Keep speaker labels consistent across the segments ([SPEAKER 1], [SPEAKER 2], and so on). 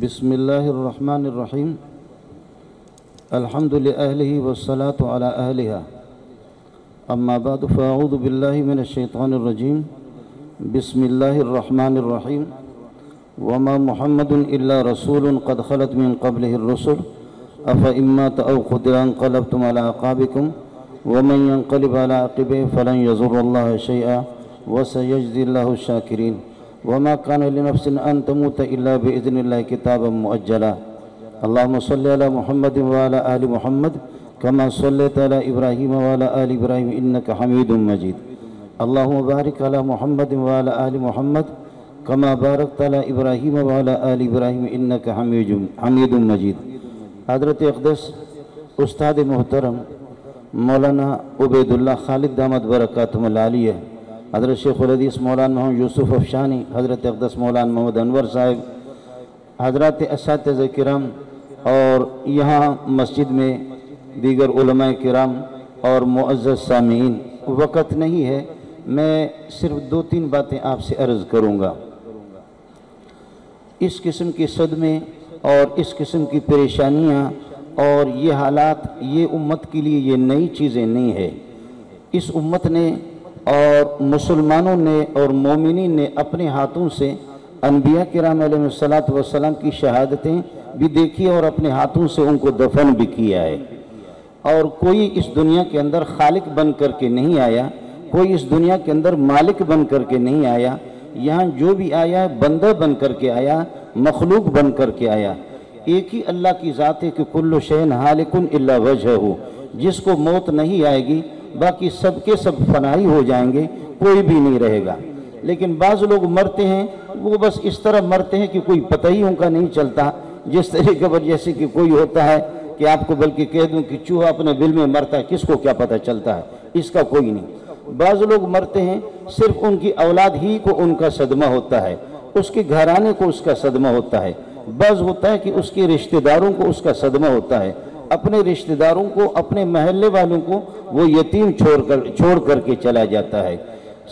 [SPEAKER 1] بسم اللہ الرحمن الرحیم الحمد للہ والصلاة علی اہلہا اما بعد فاعوذ باللہ من الشیطان الرجیم بسم اللہ الرحمن الرحیم وما محمد الا رسول قد خلت من قبلہ الرسل افإن مات او قتل انقلبتم على اعقابکم ومن ينقلب على عقبه فلن يضر الله شيئا وسيجزي الله الشاكرين وما كان لنفس أن تموت إلا بإذن الله كتابا مؤجلا اللهم صل على محمد وعلى آل محمد كما صليت على إبراهيم وعلى آل إبراهيم إنك حميد مجيد اللهم بارك على محمد وعلى آل محمد كما باركت على إبراهيم وعلى آل إبراهيم إنك حميد مجيد. حضرت اقدس استاد محترم مولانا عبید اللہ خالد دامت برکاتہم العالیہ، حضرت شیخ الحدیث مولانا محمد یوسف افشانی، حضرت اقدس مولانا محمد انور صاحب، حضرات اساتذہ کرام اور یہاں مسجد میں دیگر علماء کرام اور معزز سامعین، وقت نہیں ہے، میں صرف 2-3 باتیں آپ سے عرض کروں گا. اس قسم کے صدمے اور اس قسم کی پریشانیاں اور یہ حالات یہ امت کے لیے یہ نئی چیزیں نہیں ہے. اس امت نے اور مسلمانوں نے اور مومنین نے اپنے ہاتھوں سے انبیاء کرام علیہ السلام کی شہادتیں بھی دیکھی اور اپنے ہاتھوں سے ان کو دفن بھی کیا ہے. اور کوئی اس دنیا کے اندر خالق بن کر کے نہیں آیا، کوئی اس دنیا کے اندر مالک بن کر کے نہیں آیا. یہاں جو بھی آیا بندہ بن کر کے آیا، مخلوق بن کر کے آیا. ایک ہی اللہ کی ذات ہے کہ کل شیء ہالک الا وجہہ، جس کو موت نہیں آئے گی باقی سب کے سب فنائی ہو جائیں گے، کوئی بھی نہیں رہے گا. لیکن بعض لوگ مرتے ہیں وہ بس اس طرح مرتے ہیں کہ کوئی پتہ ہی ان کا نہیں چلتا. جس طریقے پر جیسے کہ کوئی ہوتا ہے کہ آپ کو بلکہ کہہ دوں کہ چوہا اپنے بل میں مرتا ہے، کس کو کیا پتہ چلتا ہے، اس کا کوئی نہیں. بعض لوگ مرتے ہیں صرف ان کی اولاد ہی کو ان کا صدمہ ہوتا ہے، اس کے گھرانے کو اس کا صدمہ ہوتا ہے. بعض ہوتا ہے کہ اس کے رشتہ داروں کو اس کا صدمہ ہوتا ہے، اپنے رشتہ داروں کو، اپنے محلے والوں کو وہ یتیم چھوڑ کر کے چلا جاتا ہے.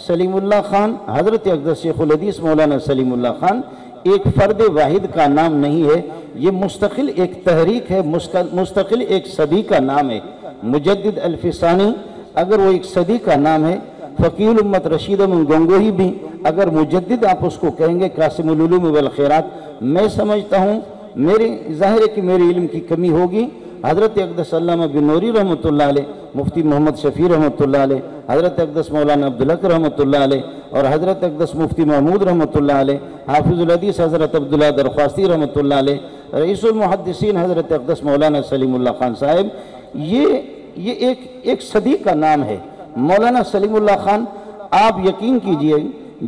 [SPEAKER 1] سلیم اللہ خان، حضرت اقدس شیخ الحدیث مولانا سلیم اللہ خان ایک فرد واحد کا نام نہیں ہے، یہ مستقل ایک تحریک ہے، مستقل ایک صدی کا نام ہے. مجدد الفسانی اگر وہ ایک صدی کا نام ہے، فقیہ الامت رشید من گنگوہی بھی اگر مجدد آپ اس کو کہیں گے، قاسم العلوم والخیرات. میں سمجھتا ہوں، میرے ظاہر ہے کہ میرے علم کی کمی ہوگی. حضرت اقدس علامہ بن نوری رحمۃ اللہ علیہ، مفتی محمد شفیع رحمۃ اللہ علیہ، حضرت اقدس مولانا عبدالحق رحمۃ اللہ علیہ اور حضرت اقدس مفتی محمود رحمۃ اللہ علیہ، حافظ الحدیث حضرت عبداللہ درخواستی رحمۃ اللہ علیہ، رئیس المحدثین حضرت اقدس مولانا سلیم اللہ خان صاحب، یہ ایک صدی کا نام ہے. مولانا سلیم اللہ خان، آپ یقین کیجئے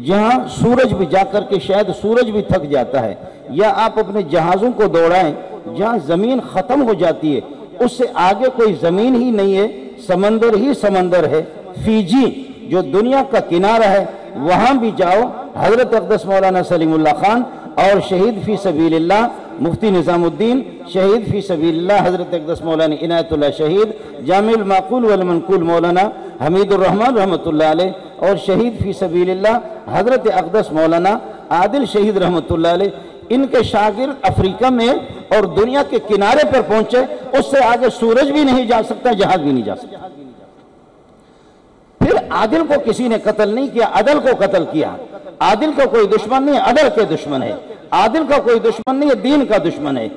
[SPEAKER 1] جہاں سورج بھی جا کر کے شاید سورج بھی تھک جاتا ہے، یا آپ اپنے جہازوں کو دوڑائیں، جہاں زمین ختم ہو جاتی ہے اس سے آگے کوئی زمین ہی نہیں ہے، سمندر ہی سمندر ہے. فیجی جو دنیا کا کنارہ ہے وہاں بھی جاؤ، حضرت اقدس مولانا سلیم اللہ خان اور شہید فی سبیل اللہ مفتی نظام الدین، شہید فی سبیل اللہ حضرت اقدس مولانا عنایت اللہ شہید، جامع المعقول والمنقول مولانا حمید الرحمن رحمۃ اللہ علیہ اور شہید فی سبیل اللہ حضرت اقدس مولانا عادل شہید رحمۃ اللہ علیہ. ان کے شاگرد افریقہ میں اور دنیا کے کنارے پر پہنچے، اس سے آگے سورج بھی نہیں جا سکتا، جہاز بھی نہیں جا سکتا. پھر عادل کو کسی نے قتل نہیں کیا، عدل کو قتل کیا. عادل کا کوئی دشمن نہیں ہے، عدل کے دشمن ہے. عادل کا کوئی دشمن نہیں ہے، دین کا دشمن ہے.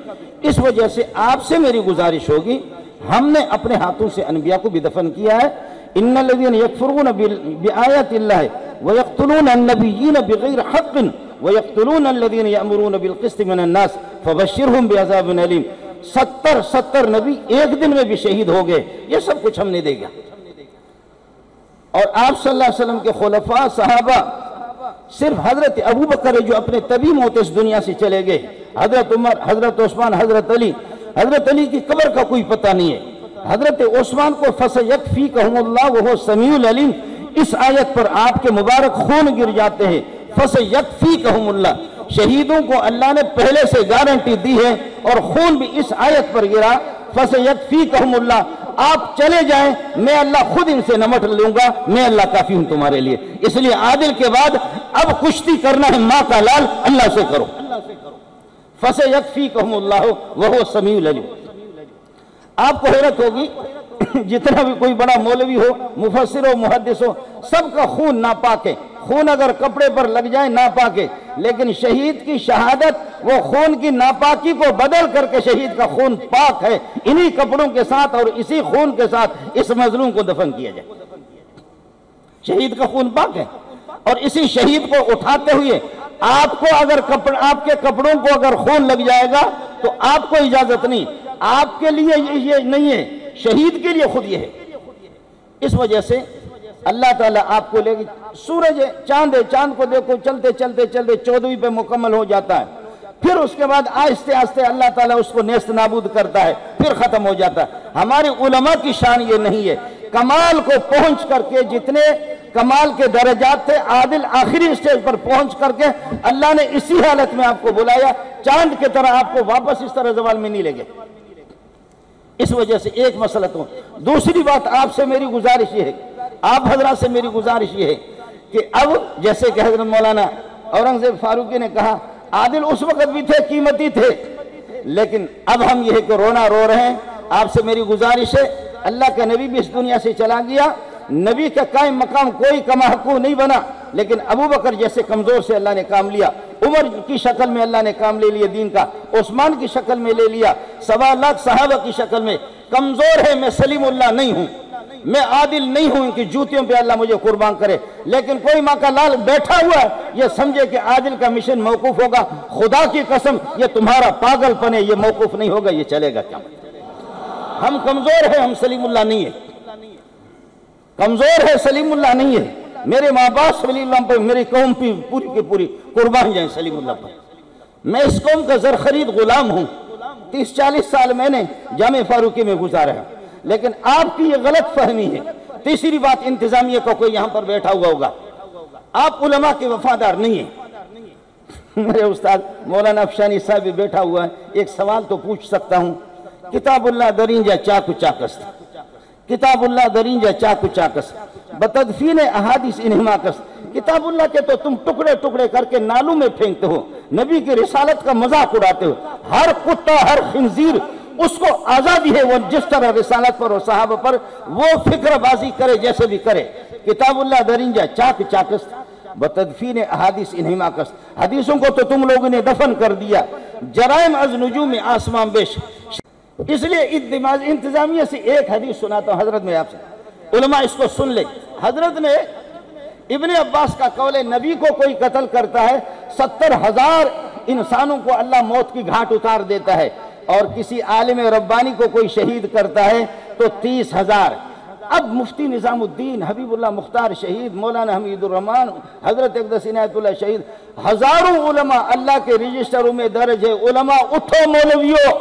[SPEAKER 1] اس وجہ سے آپ سے میری گزارش ہوگی، ہم نے اپنے ہاتھوں سے انبیاء کو بھی دفن کیا ہے. ان الذین یکفرون بآیات اللہ ویقتلون النبیین بغیر حق ویقتلون الذین یأمرون بالقسط من الناس فبشرہم بعذاب علیم. 70 نبی ایک دن میں بھی شہید ہو گئے، یہ سب کچھ ہم نے دے گا. اور آپ صلی اللہ علیہ وسلم کے خلفاء صحابہ، صرف حضرت ابو بکر جو اپنے طبی موت اس دنیا سے چلے گئے، حضرت عمر، حضرت عثمان، حضرت علی کی قبر کا کوئی پتہ نہیں ہے. حضرت عثمان کو فَسَيَكْفِيكَهُمُ اللَّهُ وَهُوَ السَّمِيعُ الْعَلِيمُ، اس آیت پر آپ کے مبارک خون گر جاتے ہیں. فَسَيَكْفِيكَهُمُ اللَّهُ، شہیدوں کو اللہ نے پہلے سے گارنٹی دی ہے اور خون بھی اس آیت پر گرا. فَسَيَكْفِيكَهُمُ اللَّهُ، آپ چلے جائیں، میں اللہ خود ان سے نمٹ لوں گا، میں اللہ کافی ہوں تمہارے لیے. اس لیے عادل کے بعد اب کشتی کرنا ہے ماں کا لال، اللہ سے کرو. فَسَيَكْفِيكَهُمُ اللَّهُ وَهُوَ السَّمِيعُ الْعَلِيمُ۔ آپ کو حیرت ہوگی جتنا بھی کوئی بڑا مولوی ہو، مفسر ہو، محدث ہو، سب کا خون ناپاک ہے، خون اگر کپڑے پر لگ جائے ناپاک ہے، لیکن شہید کی شہادت وہ خون کی ناپاکی کو بدل کر کے شہید کا خون پاک ہے، انہی کپڑوں کے ساتھ اور اسی خون کے ساتھ اس مظلوم کو دفن کیا جائے۔ شہید کا خون پاک ہے، اور اسی شہید کو اٹھاتے ہوئے آپ کو اگر آپ کے کپڑوں کو اگر خون لگ جائے گا تو آپ کو اجازت نہیں، آپ کے لیے یہ نہیں ہے، شہید کے لیے خود یہ ہے۔ اس وجہ سے اللہ تعالیٰ آپ کو لے گی، سورج ہے، چاند ہے، چاند کو دیکھو چلتے چلتے چلتے 14ویں پہ مکمل ہو جاتا ہے، پھر اس کے بعد آہستہ آہستہ اللہ تعالیٰ اس کو نیست نابود کرتا ہے، پھر ختم ہو جاتا ہے۔ ہمارے علماء کی شان یہ نہیں ہے، کمال کو پہنچ کر کے جتنے کمال کے درجات تھے، عادل آخری اسٹیج پر پہنچ کر کے اللہ نے اسی حالت میں آپ کو بلایا، چاند کی طرح آپ کو واپس اس طرح زوال میں نہیں لے گئے۔ اس وجہ سے ایک مسئلہ تو دوسری بات آپ سے میری گزارش یہ ہے، آپ حضرات سے میری گزارش یہ ہے کہ اب جیسے کہ حضرت مولانا اورنگزیب فاروقی نے کہا، عادل اس وقت بھی تھے، قیمتی تھے، لیکن اب ہم یہ ہے کہ رونا رو رہے ہیں۔ آپ سے میری گزارش ہے، اللہ کا نبی بھی اس دنیا سے چلا گیا، نبی کا قائم مقام کوئی کما حقوق نہیں بنا، لیکن ابو بکر جیسے کمزور سے اللہ نے کام لیا، عمر کی شکل میں اللہ نے کام لے لیا دین کا، عثمان کی شکل میں لے لیا، 1.25 لاکھ صحابہ کی شکل میں۔ کمزور ہے، میں سلیم اللہ نہیں ہوں، میں عادل نہیں ہوں، ان کی جوتیوں پہ اللہ مجھے قربان کرے، لیکن کوئی ماں کا لال بیٹھا ہوا ہے یہ سمجھے کہ عادل کا مشن موقوف ہوگا، خدا کی قسم یہ تمہارا پاگل پن ہے، یہ موقوف نہیں ہوگا، یہ چلے گا کیا؟ ہم کمزور ہیں، ہم سلیم اللہ نہیں ہے، کمزور ہے، سلیم اللہ نہیں ہے۔ میرے ماں باپ سلیم اللہ پر، میری قوم پہ پوری کی پوری قربان جائیں سلیم اللہ پر۔ میں اس قوم کا زر خرید غلام ہوں، 30-40 سال میں نے جامع فاروقی میں گزارا ہے، لیکن آپ کی یہ غلط فہمی ہے۔ تیسری بات، انتظامیہ کا کوئی یہاں پر بیٹھا ہوا ہوگا، آپ علماء کے وفادار نہیں ہیں۔ میرے استاد مولانا افشانی صاحب بھی بیٹھا ہوا ہے، ایک سوال تو پوچھ سکتا ہوں، کتاب اللہ درینجہ چاکو چاکس، کتاب اللہ درینجہ چاکو چاکس بتدفین احادیث انہماکس، کتاب اللہ کے تو تم ٹکڑے ٹکڑے کر کے نالوں میں پھینکتے ہو، نبی کی رسالت کا مذاق اڑاتے ہو، ہر کتا ہر خنزیر اس کو آزادی ہے، وہ جس طرح رسالت پر اور صحابہ پر وہ فکر بازی کرے جیسے بھی کرے۔ کتاب اللہ درینجہ چاک چاکس بتدفین احادیث انہماکس، حدیثوں کو تو تم لوگوں نے دفن کر دیا، جرائم از نجوم آسمان بیش۔ اس لیے انتظامیہ سے ایک حدیث سناتا ہوں حضرت میں آپ سے، علماء اس کو سن لیں۔ حضرت نے ابن عباس کا قول ہے، نبی کو کوئی قتل کرتا ہے 70,000 انسانوں کو اللہ موت کی گھاٹ اتار دیتا ہے، اور کسی عالم ربانی کو کوئی شہید کرتا ہے تو 30,000۔ اب مفتی نظام الدین، حبیب اللہ مختار شہید، مولانا حمید الرحمان، حضرت اقدس عنایت اللہ شہید، ہزاروں علماء اللہ کے رجسٹروں میں درج ہے۔ علماء اٹھو، مولویوں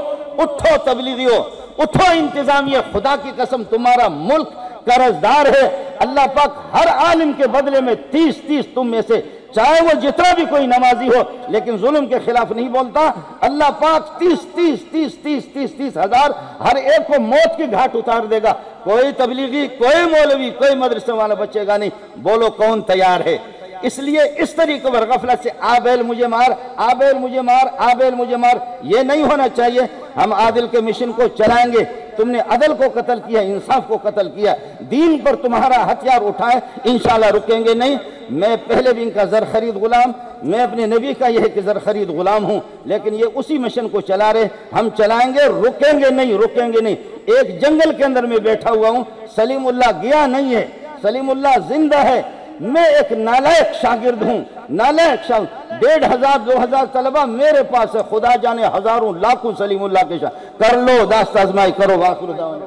[SPEAKER 1] اٹھو، تبلیغیوں اٹھو، انتظامیہ، خدا کی قسم تمہارا ملک قرضدار ہے، اللہ پاک ہر عالم کے بدلے میں 30 تم میں سے، چاہے وہ جتنا بھی کوئی نمازی ہو لیکن ظلم کے خلاف نہیں بولتا، اللہ پاک 30 ہزار ہر ایک کو موت کی گھاٹ اتار دے گا۔ کوئی تبلیغی، کوئی مولوی، کوئی مدرسے والا بچے گا نہیں۔ بولو کون تیار ہے؟ اس لیے اس طریقے پر غفلت سے آبیل مجھے مار، آبیل مجھے مار، آبیل مجھے مار، یہ نہیں ہونا چاہیے۔ ہم عادل کے مشن کو چلائیں گے۔ تم نے عدل کو قتل کیا، انصاف کو قتل کیا، دین پر تمہارا ہتھیار اٹھائے، انشاءاللہ رکیں گے نہیں۔ میں پہلے بھی ان کا زر خرید غلام، میں اپنے نبی کا یہ ہے کہ زر خرید غلام ہوں، لیکن یہ اسی مشن کو چلا رہے، ہم چلائیں گے، رکیں گے نہیں، رکیں گے نہیں۔ ایک جنگل کے اندر میں بیٹھا ہوا ہوں، سلیم اللہ گیا نہیں ہے، سلیم اللہ زندہ ہے۔ میں ایک نالائق شاگرد ہوں، نالائق شاگرد، 1,500 2,000 طلبہ میرے پاس ہے، خدا جانے ہزاروں لاکھوں سلیم اللہ کے شاگرد۔ کر لو، داست آزمائی کرو، واخر دعوانا